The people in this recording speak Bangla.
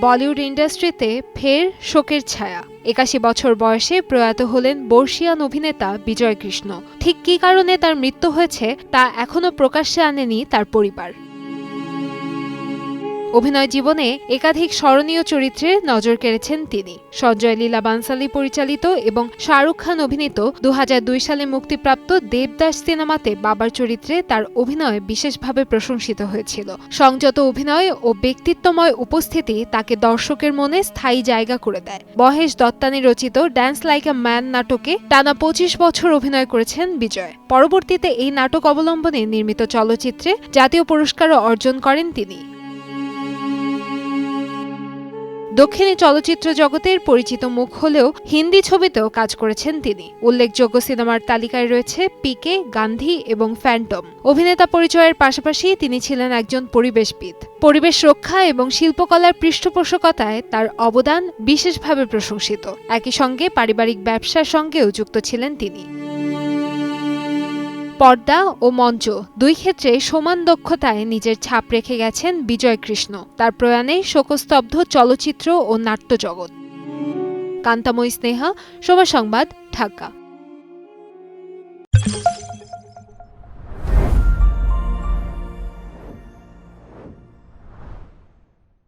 বলিউড ইন্ডাস্ট্রিতে ফের শোকের ছায়া। ৮১ বছর বয়সে প্রয়াত হলেন বর্ষিয়ান অভিনেতা বিজয় কৃষ্ণ। ঠিক কী কারণে তার মৃত্যু হয়েছে তা এখনও প্রকাশ্যে আনেনি তার পরিবার। অভিনয় জীবনে একাধিক স্মরণীয় চরিত্রে নজর কেড়েছেন তিনি। সঞ্জয় লীলা বানসালি পরিচালিত এবং শাহরুখ খান অভিনীত ২০০২ সালে মুক্তিপ্রাপ্ত দেবদাস সিনেমাতে বাবার চরিত্রে তার অভিনয় বিশেষভাবে প্রশংসিত হয়েছিল। সংযত অভিনয় ও ব্যক্তিত্বময় উপস্থিতি তাকে দর্শকের মনে স্থায়ী জায়গা করে দেয়। মহেশ দত্তানী রচিত ড্যান্স লাইক আ ম্যান নাটকে টানা ২৫ বছর অভিনয় করেছেন বিজয়। পরবর্তীতে এই নাটক অবলম্বনে নির্মিত চলচ্চিত্রে জাতীয় পুরস্কারও অর্জন করেন তিনি। দক্ষিণী চলচ্চিত্র জগতের পরিচিত মুখ হলেও হিন্দি ছবিতেও কাজ করেছেন তিনি। উল্লেখযোগ্য সিনেমার তালিকায় রয়েছে পিকে, গান্ধী এবং ফ্যান্টম। অভিনেতা পরিচয়ের পাশাপাশি তিনি ছিলেন একজন পরিবেশবিদ। পরিবেশ রক্ষা এবং শিল্পকলার পৃষ্ঠপোষকতায় তার অবদান বিশেষভাবে প্রশংসিত। একই সঙ্গে পারিবারিক ব্যবসার সঙ্গেও যুক্ত ছিলেন তিনি। পর্দা ও মঞ্চ দুই ক্ষেত্রে সমান দক্ষতায় নিজের ছাপ রেখে গেছেন বিজয় কৃষ্ণ। তার প্রয়াণে শোকস্তব্ধ চলচ্চিত্র ও নাট্যজগৎ। কান্তাময়ী স্নেহা, সময় সংবাদ, ঢাকা।